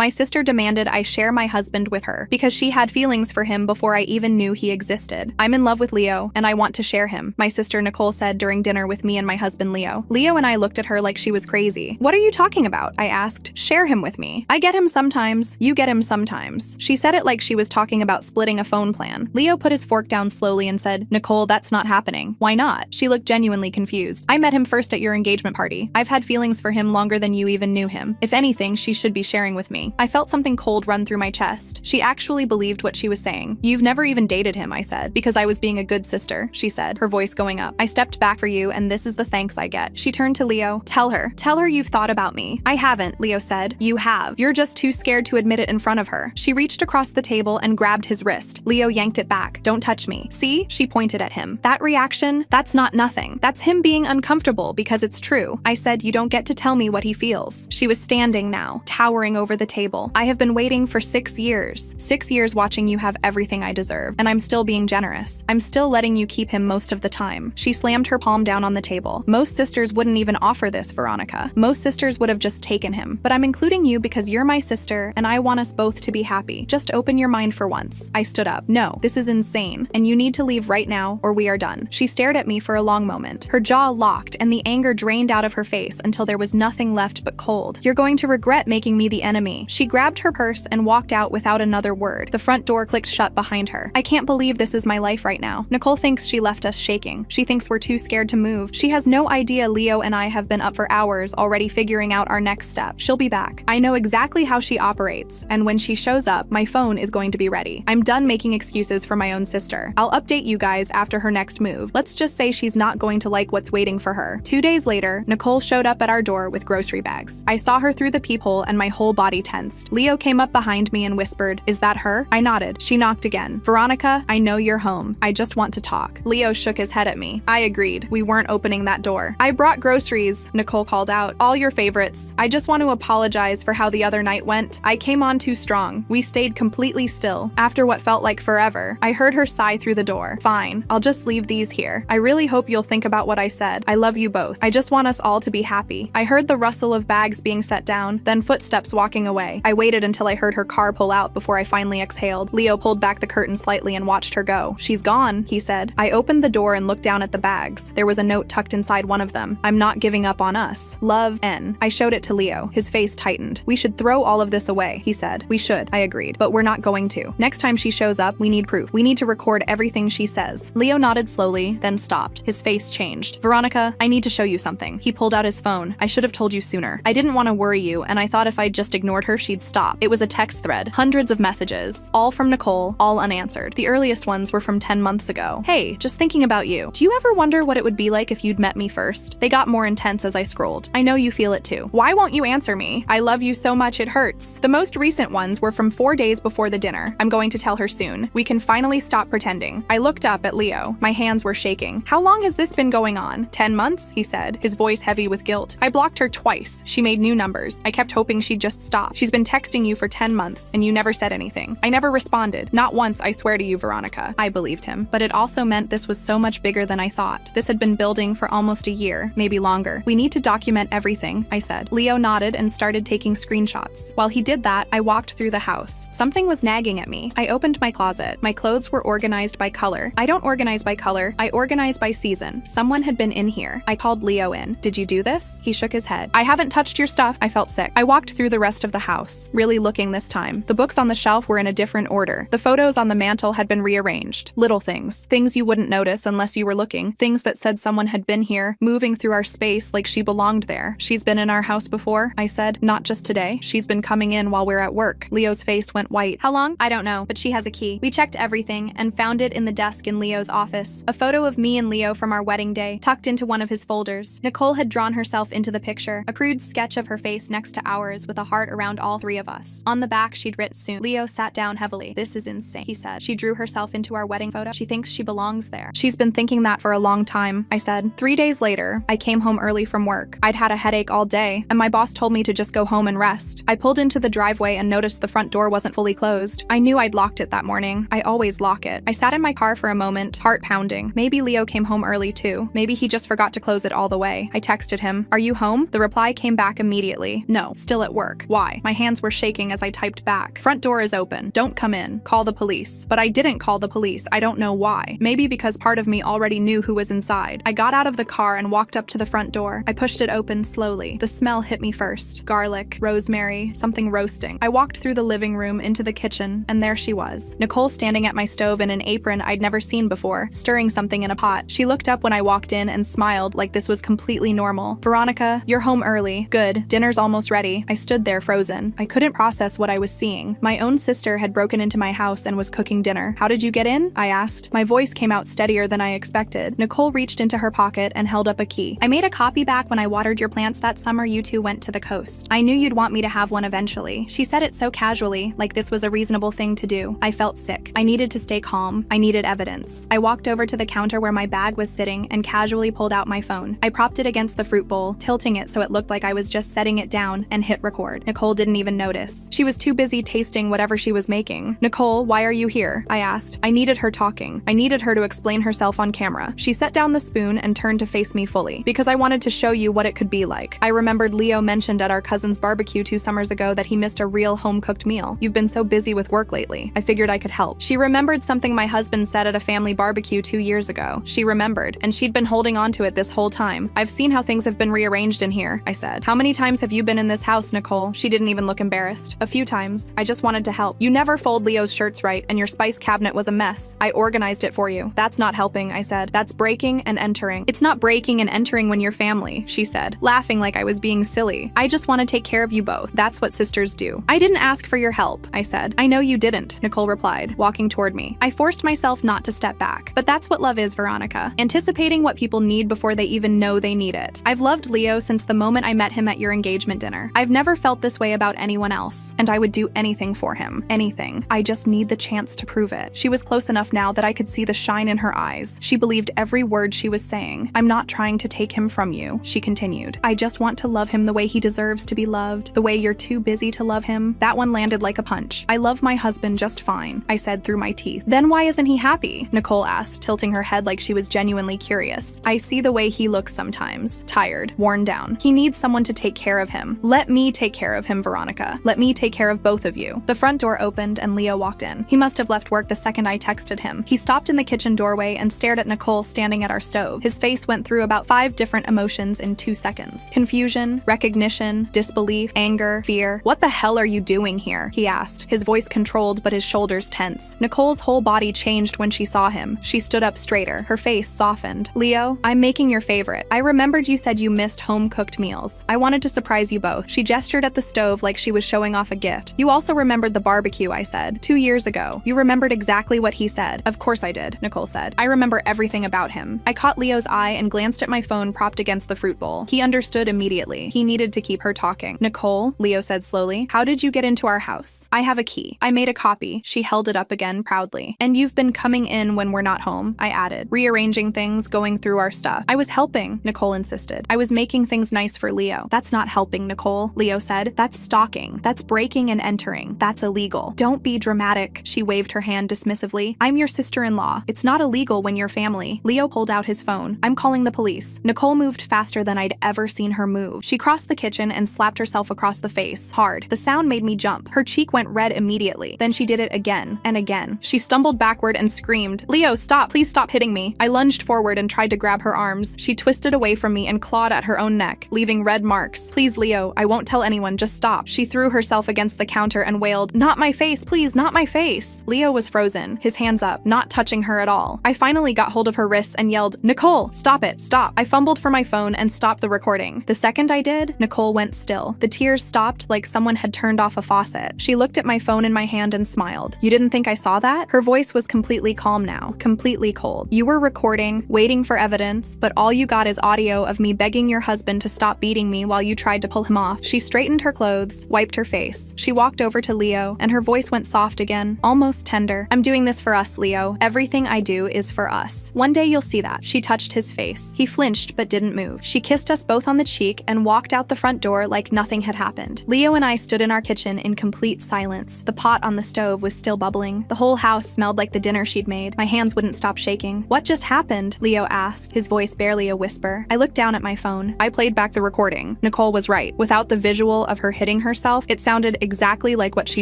My sister demanded I share my husband with her because she had feelings for him before I even knew he existed. I'm in love with Leo, and I want to share him, my sister Nicole said during dinner with me and my husband Leo. Leo and I looked at her like she was crazy. What are you talking about? I asked. Share him with me. I get him sometimes. You get him sometimes. She said it like she was talking about splitting a phone plan. Leo put his fork down slowly and said, Nicole, that's not happening. Why not? She looked genuinely confused. I met him first at your engagement party. I've had feelings for him longer than you even knew him. If anything, she should be sharing with me. I felt something cold run through my chest. She actually believed what she was saying. You've never even dated him, I said. Because I was being a good sister, she said, her voice going up. I stepped back for you, and this is the thanks I get. She turned to Leo. Tell her you've thought about me. I haven't, Leo said. You have. You're just too scared to admit it in front of her. She reached across the table and grabbed his wrist. Leo yanked it back. Don't touch me. See? She pointed at him. That reaction, that's not nothing. That's him being uncomfortable because it's true. I said, you don't get to tell me what he feels. She was standing now, towering over the table. I have been waiting for 6 years. 6 years watching you have everything I deserve, and I'm still being generous. I'm still letting you keep him most of the time. She slammed her palm down on the table. Most sisters wouldn't even offer this, Veronica. Most sisters would have just taken him. But I'm including you because you're my sister, and I want us both to be happy. Just open your mind for once. I stood up. No, this is insane, and you need to leave right now, or we are done. She stared at me for a long moment. Her jaw locked, and the anger drained out of her face until there was nothing left but cold. You're going to regret making me the enemy. She grabbed her purse and walked out without another word. The front door clicked shut behind her. I can't believe this is my life right now. Nicole thinks she left us shaking. She thinks we're too scared to move. She has no idea Leo and I have been up for hours already figuring out our next step. She'll be back. I know exactly how she operates, and when she shows up, my phone is going to be ready. I'm done making excuses for my own sister. I'll update you guys after her next move. Let's just say she's not going to like what's waiting for her. 2 days later, Nicole showed up at our door with grocery bags. I saw her through the peephole and my whole body tensed. Leo came up behind me and whispered, "Is that her?" I nodded. She knocked again. "Veronica, I know you're home. I just want to talk." Leo shook his head at me. I agreed. We weren't opening that door. "I brought groceries," Nicole called out. "All your favorites. I just want to apologize for how the other night went. I came on too strong." We stayed completely still. After what felt like forever, I heard her sigh through the door. "Fine. I'll just leave these here. I really hope you'll think about what I said. I love you both. I just want us all to be happy." I heard the rustle of bags being set down, then footsteps walking away. I waited until I heard her car pull out before I finally exhaled. Leo pulled back the curtain slightly and watched her go. "She's gone," he said. I opened the door and looked down at the bags. There was a note tucked inside one of them. "I'm not giving up on us. Love, N." I showed it to Leo. His face tightened. "We should throw all of this away," he said. "We should," I agreed. "But we're not going to. Next time she shows up, we need proof. We need to record everything she says." Leo nodded slowly, then stopped. His face changed. "Veronica, I need to show you something." He pulled out his phone. "I should have told you sooner. I didn't want to worry you, and I thought if I'd just ignored her, she'd stop." It was a text thread. Hundreds of messages. All from Nicole, all unanswered. The earliest ones were from 10 months ago. "Hey, just thinking about you. Do you ever wonder what it would be like if you'd met me first?" They got more intense as I scrolled. "I know you feel it too. Why won't you answer me? I love you so much it hurts." The most recent ones were from 4 days before the dinner. "I'm going to tell her soon. We can finally stop pretending." I looked up at Leo. My hands were shaking. "How long has this been going on?" 10 months, he said, his voice heavy with guilt. "I blocked her twice. She made new numbers. I kept hoping she'd just stop. She's been texting you for 10 months, and you never said anything. I never responded. Not once, I swear to you, Veronica." I believed him, but it also meant this was so much bigger than I thought. This had been building for almost a year, maybe longer. "We need to document everything," I said. Leo nodded and started taking screenshots. While he did that, I walked through the house. Something was nagging at me. I opened my closet. My clothes were organized by color. I don't organize by color. I organize by season. Someone had been in here. I called Leo in. "Did you do this?" He shook his head. "I haven't touched your stuff." I felt sick. I walked through the rest of the house, really looking this time. The books on the shelf were in a different order. The photos on the mantle had been rearranged. Little things. Things you wouldn't notice unless you were looking. Things that said someone had been here, moving through our space like she belonged there. "She's been in our house before," I said. "Not just today. She's been coming in while we're at work." Leo's face went white. "How long?" "I don't know, but she has a key." We checked everything and found it in the desk in Leo's office. A photo of me and Leo from our wedding day, tucked into one of his folders. Nicole had drawn herself into the picture, a crude sketch of her face next to ours with a heart around all three of us. On the back, she'd written soon. Leo sat down heavily. "This is insane," he said. "She drew herself into our wedding photo. She thinks she belongs there." "She's been thinking that for a long time," I said. 3 days later, I came home early from work. I'd had a headache all day, and my boss told me to just go home and rest. I pulled into the driveway and noticed the front door wasn't fully closed. I knew I'd locked it that morning. I always lock it. I sat in my car for a moment, heart pounding. Maybe Leo came home early too. Maybe he just forgot to close it all the way. I texted him, "Are you home?" The reply came back immediately. "No, still at work." "Why?" My My hands were shaking as I typed back. Front door is open. Don't come in. Call the police. But I didn't call the police. I don't know why. Maybe because part of me already knew who was inside. I got out of the car and walked up to the front door. I pushed it open slowly. The smell hit me first. Garlic, rosemary, something roasting. I walked through the living room into the kitchen, and there she was. Nicole standing at my stove in an apron I'd never seen before, stirring something in a pot. She looked up when I walked in and smiled like this was completely normal. Veronica, you're home early. Good. Dinner's almost ready. I stood there frozen. I couldn't process what I was seeing. My own sister had broken into my house and was cooking dinner. How did you get in? I asked. My voice came out steadier than I expected. Nicole reached into her pocket and held up a key. I made a copy back when I watered your plants that summer you two went to the coast. I knew you'd want me to have one eventually. She said it so casually, like this was a reasonable thing to do. I felt sick. I needed to stay calm. I needed evidence. I walked over to the counter where my bag was sitting and casually pulled out my phone. I propped it against the fruit bowl, tilting it so it looked like I was just setting it down, and hit record. Nicole didn't even notice. She was too busy tasting whatever she was making. Nicole, why are you here? I asked. I needed her talking. I needed her to explain herself on camera. She set down the spoon and turned to face me fully, because I wanted to show you what it could be like. I remembered Leo mentioned at our cousin's barbecue 2 summers ago that he missed a real home-cooked meal. You've been so busy with work lately. I figured I could help. She remembered something my husband said at a family barbecue 2 years ago. She remembered, and she'd been holding on to it this whole time. I've seen how things have been rearranged in here, I said. How many times have you been in this house, Nicole? She didn't even look embarrassed. A few times. I just wanted to help. You never fold Leo's shirts right, and your spice cabinet was a mess. I organized it for you. That's not helping, I said. That's breaking and entering. It's not breaking and entering when you're family, she said, laughing like I was being silly. I just want to take care of you both. That's what sisters do. I didn't ask for your help, I said. I know you didn't, Nicole replied, walking toward me. I forced myself not to step back. But that's what love is, Veronica. Anticipating what people need before they even know they need it. I've loved Leo since the moment I met him at your engagement dinner. I've never felt this way about anyone else, and I would do anything for him. Anything. I just need the chance to prove it. She was close enough now that I could see the shine in her eyes. She believed every word she was saying. I'm not trying to take him from you, she continued. I just want to love him the way he deserves to be loved, the way you're too busy to love him. That one landed like a punch. I love my husband just fine, I said through my teeth. Then why isn't he happy? Nicole asked, tilting her head like she was genuinely curious. I see the way he looks sometimes. Tired, worn down. He needs someone to take care of him. Let me take care of him, Veronica. Let me take care of both of you. The front door opened and Leo walked in. He must have left work the second I texted him. He stopped in the kitchen doorway and stared at Nicole standing at our stove. His face went through about 5 different emotions in 2 seconds. Confusion, recognition, disbelief, anger, fear. What the hell are you doing here? He asked, his voice controlled but his shoulders tense. Nicole's whole body changed when she saw him. She stood up straighter, her face softened. Leo, I'm making your favorite. I remembered you said you missed home-cooked meals. I wanted to surprise you both. She gestured at the stove like she was showing off a gift. You also remembered the barbecue, I said. 2 years ago. You remembered exactly what he said. Of course I did, Nicole said. I remember everything about him. I caught Leo's eye and glanced at my phone propped against the fruit bowl. He understood immediately. He needed to keep her talking. Nicole, Leo said slowly, how did you get into our house? I have a key. I made a copy. She held it up again proudly. And you've been coming in when we're not home, I added, rearranging things, going through our stuff. I was helping, Nicole insisted. I was making things nice for Leo. That's not helping, Nicole, Leo said. That's stalking. That's breaking and entering. That's illegal. Don't be dramatic, she waved her hand dismissively. I'm your sister-in-law. It's not illegal when you're family. Leo pulled out his phone. I'm calling the police. Nicole moved faster than I'd ever seen her move. She crossed the kitchen and slapped herself across the face, hard. The sound made me jump. Her cheek went red immediately. Then she did it again and again. She stumbled backward and screamed, Leo, stop! Please stop hitting me. I lunged forward and tried to grab her arms. She twisted away from me and clawed at her own neck, leaving red marks. Please, Leo, I won't tell anyone, just stop. She threw herself against the counter and wailed, not my face, please, not my face. Leo was frozen, his hands up, not touching her at all. I finally got hold of her wrists and yelled, Nicole, stop it, stop. I fumbled for my phone and stopped the recording. The second I did, Nicole went still. The tears stopped like someone had turned off a faucet. She looked at my phone in my hand and smiled. You didn't think I saw that? Her voice was completely calm now, completely cold. You were recording, waiting for evidence, but all you got is audio of me begging your husband to stop beating me while you tried to pull him off. She straightened her clothes, wiped her face. She walked over to Leo, and her voice went soft again, almost tender. I'm doing this for us, Leo. Everything I do is for us. One day you'll see that. She touched his face. He flinched but didn't move. She kissed us both on the cheek and walked out the front door like nothing had happened. Leo and I stood in our kitchen in complete silence. The pot on the stove was still bubbling. The whole house smelled like the dinner she'd made. My hands wouldn't stop shaking. What just happened? Leo asked, his voice barely a whisper. I looked down at my phone. I played back the recording. Nicole was right. Without the visual of her hitting hating herself, it sounded exactly like what she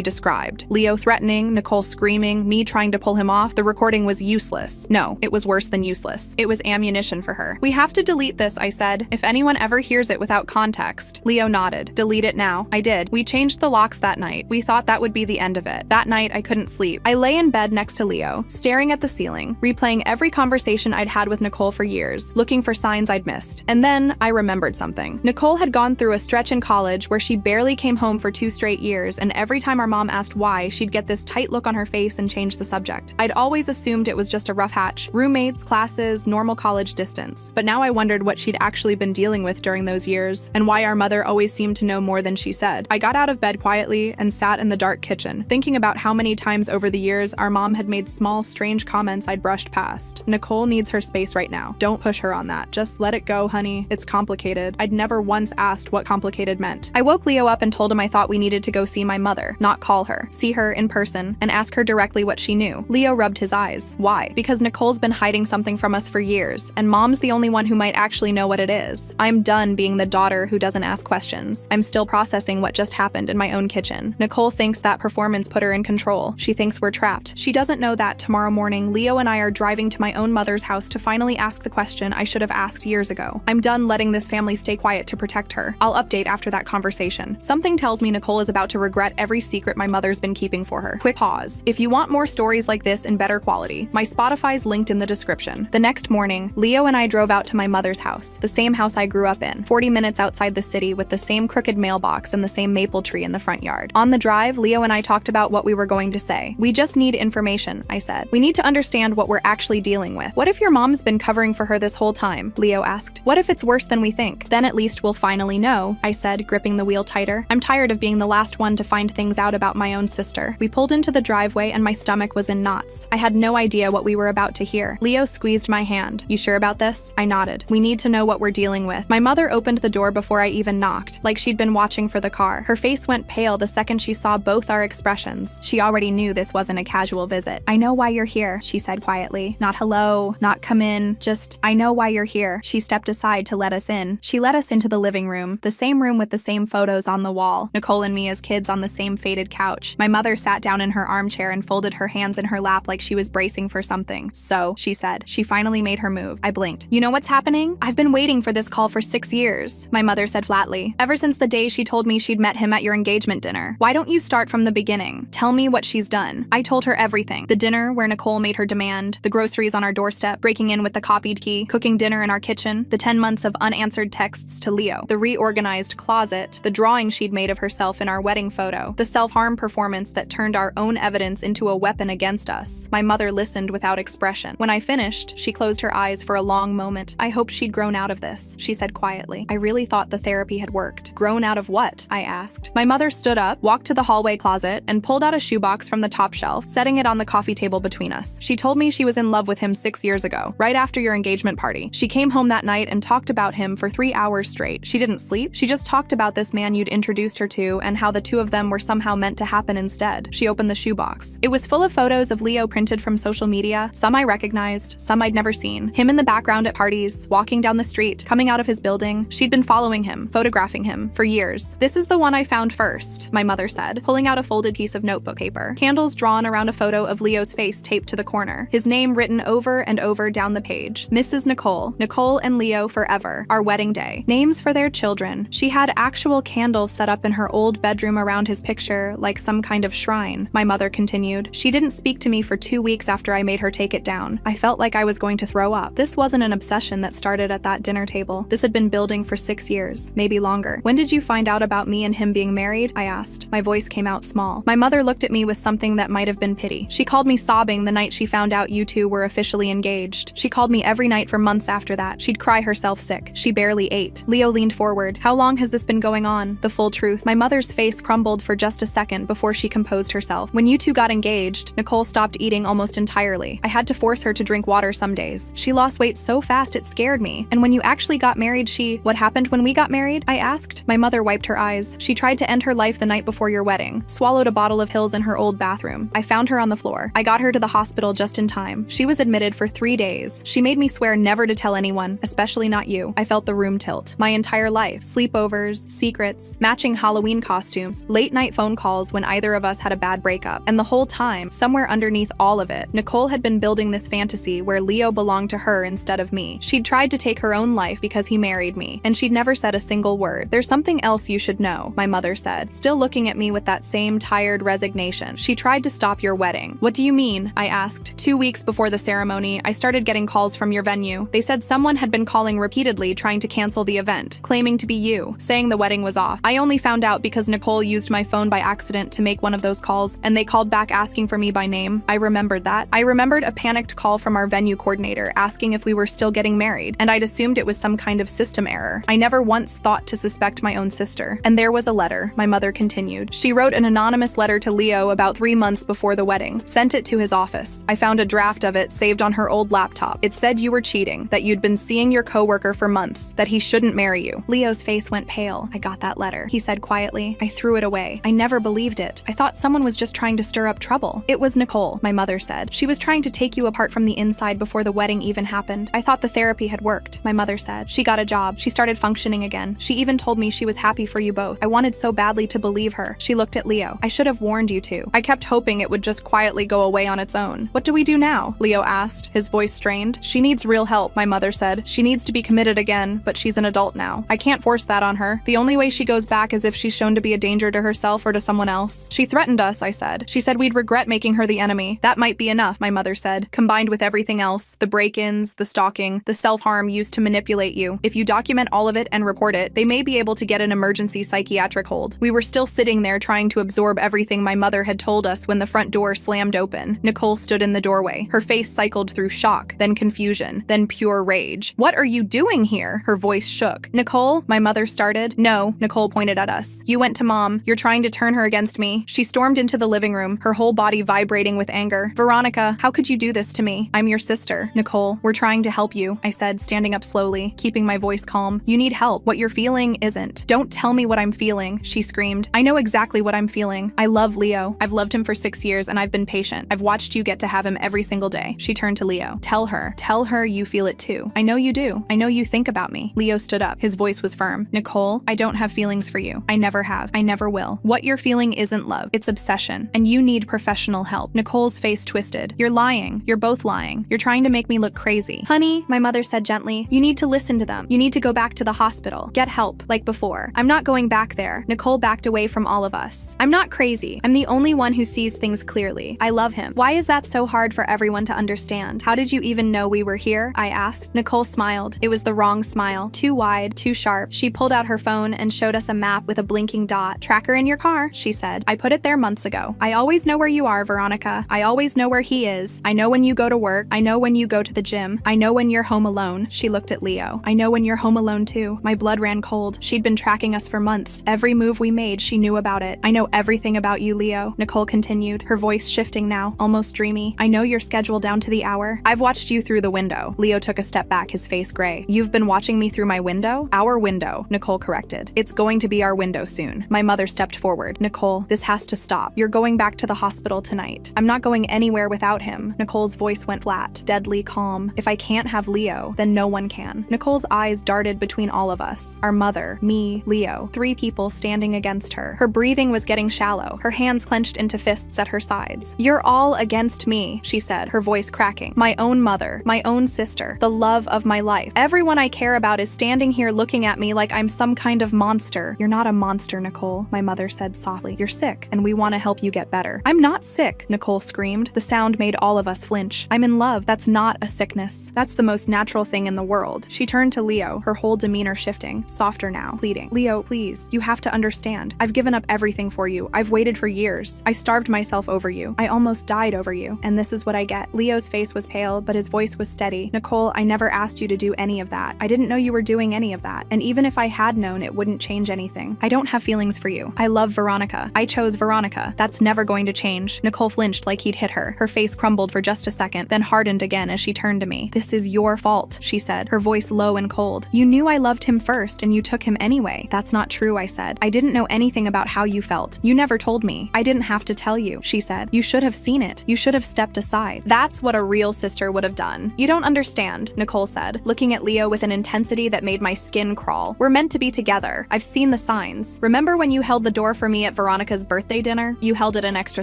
described. Leo threatening, Nicole screaming, me trying to pull him off. The recording was useless. No, it was worse than useless. It was ammunition for her. We have to delete this, I said. If anyone ever hears it without context. Leo nodded. Delete it now. I did. We changed the locks that night. We thought that would be the end of it. That night, I couldn't sleep. I lay in bed next to Leo, staring at the ceiling, replaying every conversation I'd had with Nicole for years, looking for signs I'd missed. And then I remembered something. Nicole had gone through a stretch in college where she barely came home for 2 straight years, and every time our mom asked why, she'd get this tight look on her face and change the subject. I'd always assumed it was just a rough patch, roommates, classes, normal college distance. But now I wondered what she'd actually been dealing with during those years, and why our mother always seemed to know more than she said. I got out of bed quietly and sat in the dark kitchen, thinking about how many times over the years our mom had made small, strange comments I'd brushed past. Nicole needs her space right now. Don't push her on that. Just let it go, honey. It's complicated. I'd never once asked what complicated meant. I woke Leo up and told him I thought we needed to go see my mother, not call her, see her in person, and ask her directly what she knew. Leo rubbed his eyes. Why? Because Nicole's been hiding something from us for years, and mom's the only one who might actually know what it is. I'm done being the daughter who doesn't ask questions. I'm still processing what just happened in my own kitchen. Nicole thinks that performance put her in control. She thinks we're trapped. She doesn't know that tomorrow morning, Leo and I are driving to my own mother's house to finally ask the question I should have asked years ago. I'm done letting this family stay quiet to protect her. I'll update after that conversation. Something tells me Nicole is about to regret every secret my mother's been keeping for her. Quick pause. If you want more stories like this in better quality, my Spotify's linked in the description. The next morning, Leo and I drove out to my mother's house, the same house I grew up in, 40 minutes outside the city with the same crooked mailbox and the same maple tree in the front yard. On the drive, Leo and I talked about what we were going to say. We just need information, I said. We need to understand what we're actually dealing with. What if your mom's been covering for her this whole time? Leo asked. What if it's worse than we think? Then at least we'll finally know, I said, gripping the wheel tighter. I'm tired of being the last one to find things out about my own sister. We pulled into the driveway and my stomach was in knots. I had no idea what we were about to hear. Leo squeezed my hand. You sure about this? I nodded. We need to know what we're dealing with. My mother opened the door before I even knocked, like she'd been watching for the car. Her face went pale the second she saw both our expressions. She already knew this wasn't a casual visit. I know why you're here, she said quietly. Not hello, not come in, just, I know why you're here. She stepped aside to let us in. She led us into the living room, the same room with the same photos on the wall, Nicole and me as kids on the same faded couch. My mother sat down in her armchair and folded her hands in her lap like she was bracing for something. So, she said. She finally made her move. I blinked. You know what's happening? I've been waiting for this call for 6 years, my mother said flatly. Ever since the day she told me she'd met him at your engagement dinner. Why don't you start from the beginning? Tell me what she's done. I told her everything. The dinner where Nicole made her demand, the groceries on our doorstep, breaking in with the copied key, cooking dinner in our kitchen, the 10 months of unanswered texts to Leo, the reorganized closet, the drawing she'd made of herself in our wedding photo, the self-harm performance that turned our own evidence into a weapon against us. My mother listened without expression. When I finished, she closed her eyes for a long moment. I hoped she'd grown out of this, she said quietly. I really thought the therapy had worked. Grown out of what? I asked. My mother stood up, walked to the hallway closet, and pulled out a shoebox from the top shelf, setting it on the coffee table between us. She told me she was in love with him 6 years ago, right after your engagement party. She came home that night and talked about him for 3 hours straight. She didn't sleep. She just talked about this man you'd introduced her to and how the two of them were somehow meant to happen instead. She opened the shoebox. It was full of photos of Leo printed from social media, some I recognized, some I'd never seen. Him in the background at parties, walking down the street, coming out of his building. She'd been following him, photographing him, for years. This is the one I found first, my mother said, pulling out a folded piece of notebook paper. Candles drawn around a photo of Leo's face taped to the corner. His name written over and over down the page. Mrs. Nicole. Nicole and Leo forever. Our wedding day. Names for their children. She had actual candles set up in her old bedroom around his picture, like some kind of shrine, my mother continued. She didn't speak to me for 2 weeks after I made her take it down. I felt like I was going to throw up. This wasn't an obsession that started at that dinner table. This had been building for 6 years, maybe longer. When did you find out about me and him being married? I asked. My voice came out small. My mother looked at me with something that might have been pity. She called me sobbing the night she found out you two were officially engaged. She called me every night for months after that. She'd cry herself sick. She barely ate. Leo leaned forward. How long has this been going on? The full truth. My mother's face crumbled for just a second before she composed herself. When you two got engaged, Nicole stopped eating almost entirely. I had to force her to drink water some days. She lost weight so fast it scared me. And when you actually got married, what happened when we got married? I asked. My mother wiped her eyes. She tried to end her life the night before your wedding. Swallowed a bottle of Hills in her old bathroom. I found her on the floor. I got her to the hospital just in time. She was admitted for 3 days. She made me swear never to tell anyone, especially not you. I felt the room tilt. My entire life. Sleepovers, secrets, matching matching Halloween costumes, late-night phone calls when either of us had a bad breakup. And the whole time, somewhere underneath all of it, Nicole had been building this fantasy where Leo belonged to her instead of me. She'd tried to take her own life because he married me, and she'd never said a single word. "There's something else you should know," my mother said, still looking at me with that same tired resignation. "She tried to stop your wedding." "What do you mean?" I asked. 2 weeks before the ceremony, I started getting calls from your venue. They said someone had been calling repeatedly trying to cancel the event, claiming to be you, saying the wedding was off. I only found out because Nicole used my phone by accident to make one of those calls, and they called back asking for me by name. I remembered that. I remembered a panicked call from our venue coordinator asking if we were still getting married, and I'd assumed it was some kind of system error. I never once thought to suspect my own sister. And there was a letter, my mother continued. She wrote an anonymous letter to Leo about 3 months before the wedding, sent it to his office. I found a draft of it saved on her old laptop. It said you were cheating, that you'd been seeing your coworker for months, that he shouldn't marry you. Leo's face went pale. "I got that letter," he said quietly. "I threw it away. I never believed it. I thought someone was just trying to stir up trouble." "It was Nicole," my mother said. "She was trying to take you apart from the inside before the wedding even happened. I thought the therapy had worked," my mother said. "She got a job. She started functioning again. She even told me she was happy for you both. I wanted so badly to believe her." She looked at Leo. "I should have warned you two. I kept hoping it would just quietly go away on its own." "What do we do now?" Leo asked, his voice strained. "She needs real help," my mother said. "She needs to be committed again, but she's an adult now. I can't force that on her. The only way she goes back is if she's shown to be a danger to herself or to someone else." "She threatened us," I said. "She said we'd regret making her the enemy." "That might be enough," my mother said, "combined with everything else, the break-ins, the stalking, the self-harm used to manipulate you. If you document all of it and report it, they may be able to get an emergency psychiatric hold." We were still sitting there trying to absorb everything my mother had told us when the front door slammed open. Nicole stood in the doorway. Her face cycled through shock, then confusion, then pure rage. "What are you doing here?" Her voice shook. "Nicole," my mother started. "No," Nicole pointed at us. "You went to Mom. You're trying to turn her against me." She stormed into the living room, her whole body vibrating with anger. "Veronica, how could you do this to me? I'm your sister." "Nicole, we're trying to help you," I said, standing up slowly, keeping my voice calm. "You need help. What you're feeling isn't." "Don't tell me what I'm feeling," she screamed. "I know exactly what I'm feeling. I love Leo. I've loved him for 6 years and I've been patient. I've watched you get to have him every single day." She turned to Leo. Tell her you feel it too. I know you do. I know you think about me." Leo stood up. His voice was firm. "Nicole, I don't have feelings for you. I never have. I never will. What you're feeling isn't love. It's obsession. And you need professional help." Nicole's face twisted. "You're lying. You're both lying. You're trying to make me look crazy." "Honey," my mother said gently, "you need to listen to them. You need to go back to the hospital. Get help, like before." "I'm not going back there." Nicole backed away from all of us. "I'm not crazy. I'm the only one who sees things clearly. I love him. Why is that so hard for everyone to understand? How did you even know we were here?" I asked. Nicole smiled. It was the wrong smile. Too wide, too sharp. She pulled out her phone and showed us a map with a blinking dot. "Tracker in your car," she said. "I put it there months ago. I always know where you are, Veronica. I always know where he is. I know when you go to work. I know when you go to the gym. I know when you're home alone." She looked at Leo. "I know when you're home alone too." My blood ran cold. She'd been tracking us for months. Every move we made, she knew about it. "I know everything about you, Leo," Nicole continued, her voice shifting now, almost dreamy. "I know your schedule down to the hour. I've watched you through the window." Leo took a step back, his face gray. "You've been watching me through my window?" "Our window," Nicole corrected. "It's going to be our window soon." My mother stepped forward. "Nicole, this has to stop. You're going back to the hospital tonight." "I'm not going anywhere without him." Nicole's voice went flat, deadly calm. "If I can't have Leo, then no one can." Nicole's eyes darted between all of us. Our mother, me, Leo, 3 people standing against her. Her breathing was getting shallow, her hands clenched into fists at her sides. "You're all against me," she said, her voice cracking. "My own mother, my own sister, the love of my life. Everyone I care about is standing here looking at me like I'm some kind of monster." "You're not a monster, Nicole," my mother said softly. "You're sick, and we want to help you get better." "I'm not sick," Nicole screamed. The sound made all of us flinch. "I'm in love. That's not a sickness. That's the most natural thing in the world." She turned to Leo, her whole demeanor shifting, softer now, pleading. "Leo, please, you have to understand. I've given up everything for you. I've waited for years. I starved myself over you. I almost died over you. And this is what I get." Leo's face was pale, but his voice was steady. "Nicole, I never asked you to do any of that. I didn't know you were doing any of that. And even if I had known, it wouldn't change anything. I don't have feelings for you. I love Veronica. I chose Veronica. That's never going to change." Nicole flinched like he'd hit her. Her face crumbled for just a second, then hardened again as she turned to me. "This is your fault," she said, her voice low and cold. "You knew I loved him first, and you took him anyway." "That's not true," I said. "I didn't know anything about how you felt. You never told me. I didn't have to tell you," she said. "You should have seen it. You should have stepped aside." "That's what a real sister would have done." "You don't understand," Nicole said, looking at Leo with an intensity that made my skin crawl. "We're meant to be together. I've seen the signs. Remember when you held the door for me at Veronica's birthday dinner? You held it an extra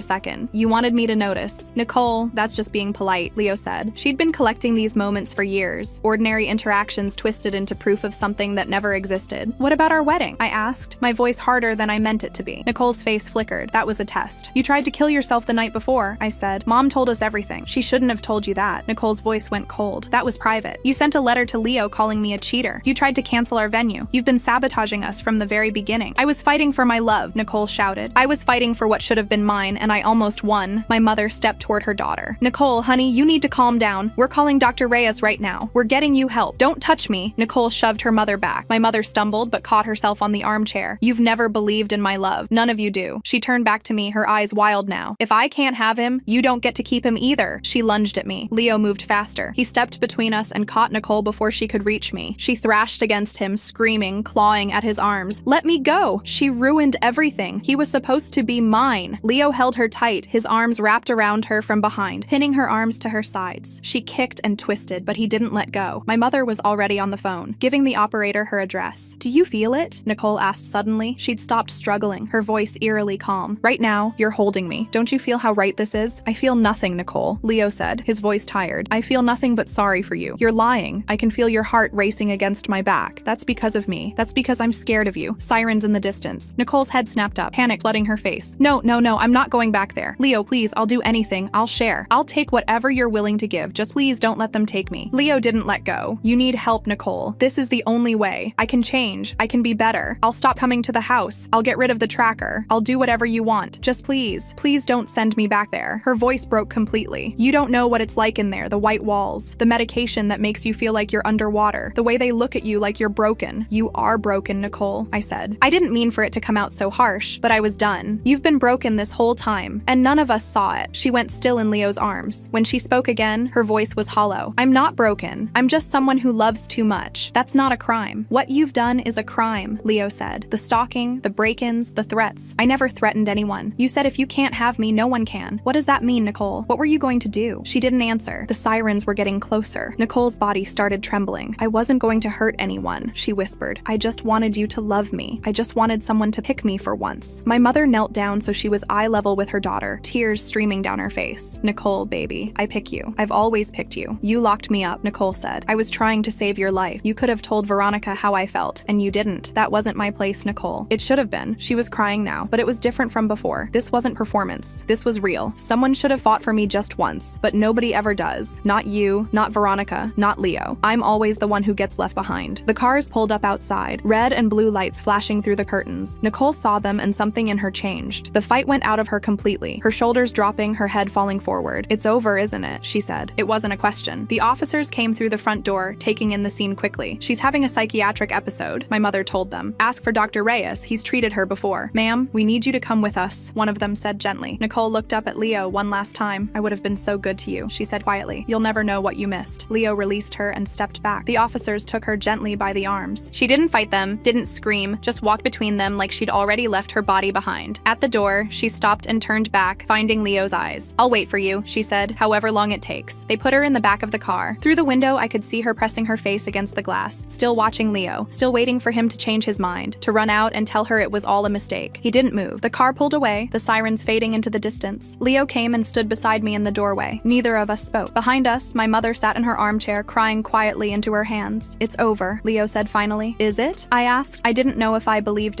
second. You wanted me to notice. Nicole, that's just being polite, Leo said. She'd been collecting these moments for years, ordinary interactions twisted into proof of something that never existed. What about our wedding? I asked, my voice harder than I meant it to be. Nicole's face flickered. That was a test. You tried to kill yourself the night before, I said. Mom told us everything. She shouldn't have told you that. Nicole's voice went cold. That was private. You sent a letter to Leo calling me a cheater. You tried to cancel our venue. You've been sabotaging us from the very beginning. I was fighting for my love, Nicole shouted. I was fighting for what should have been mine, and I almost won. My mother stepped toward her daughter. Nicole, honey, you need to calm down. We're calling Dr. Reyes right now. We're getting you help. Don't touch me. Nicole shoved her mother back. My mother stumbled but caught herself on the armchair. You've never believed in my love. None of you do. She turned back to me, her eyes wild now. If I can't have him, you don't get to keep him either. She lunged at me. Leo moved faster. He stepped between us and caught Nicole before she could reach me. She thrashed against him, screaming, clawing at his arms. Let me go. She ruined everything. He was supposed to be mine. Leo held her tight, his arms wrapped around her from behind, pinning her arms to her sides. She kicked and twisted, but he didn't let go. My mother was already on the phone, giving the operator her address. Do you feel it? Nicole asked suddenly. She'd stopped struggling, her voice eerily calm. Right now, you're holding me. Don't you feel how right this is? I feel nothing, Nicole, Leo said, his voice tired. I feel nothing but sorry for you. You're lying. I can feel your heart racing against my back. That's because of me. That's because I'm scared of you. Sirens in the distance. Nicole's head snapped up, panic flooding her face. No, I'm not going back there. Leo, please, I'll do anything. I'll share. I'll take whatever you're willing to give. Just please don't let them take me. Leo didn't let go. You need help, Nicole. This is the only way. I can change. I can be better. I'll stop coming to the house. I'll get rid of the tracker. I'll do whatever you want. Just please don't send me back there. Her voice broke completely. You don't know what it's like in there, the white walls, the medication that makes you feel like you're underwater, the way they look at you like you're broken. You are broken, Nicole, I said. I didn't mean for it to come out so harsh, but I was done. You've been broken this whole time, and none of us saw it. She went still in Leo's arms. When she spoke again, her voice was hollow. I'm not broken. I'm just someone who loves too much. That's not a crime. What you've done is a crime, Leo said. The stalking, the break-ins, the threats. I never threatened anyone. You said if you can't have me, no one can. What does that mean, Nicole? What were you going to do? She didn't answer. The sirens were getting closer. Nicole's body started trembling. I wasn't going to hurt anyone, she whispered. I just wanted you to love me. I just wanted someone to pick me for once. My mother knelt down so she was eye level with her daughter, tears streaming down her face. Nicole, baby, I pick you. I've always picked you. You locked me up, Nicole said. I was trying to save your life. You could have told Veronica how I felt, and you didn't. That wasn't my place, Nicole. It should have been. She was crying now, but it was different from before. This wasn't performance. This was real. Someone should have fought for me just once, but nobody ever does. Not you, not Veronica, not Leo. I'm always the one who gets left behind. The cars pulled up outside, red and blue lights flashing through the curtains. Nicole saw them and something in her changed. The fight went out of her completely, her shoulders dropping, her head falling forward. It's over, isn't it? She said. It wasn't a question. The officers came through the front door, taking in the scene quickly. She's having a psychiatric episode, my mother told them. Ask for Dr. Reyes. He's treated her before. Ma'am, we need you to come with us, one of them said gently. Nicole looked up at Leo one last time. I would have been so good to you, she said quietly. You'll never know what you missed. Leo released her and stepped back. The officers took her gently by the arms. She didn't fight them, didn't scream, just walked between them like she'd already left her body behind. At the door, she stopped and turned back, finding Leo's eyes. I'll wait for you, she said, however long it takes. They put her in the back of the car. Through the window, I could see her pressing her face against the glass, still watching Leo, still waiting for him to change his mind, to run out and tell her it was all a mistake. He didn't move. The car pulled away, the sirens fading into the distance. Leo came and stood beside me in the doorway. Neither of us spoke. Behind us, my mother sat in her armchair, crying quietly into her hands. It's over, Leo said finally. Is it? I asked. I didn't know if I believed it.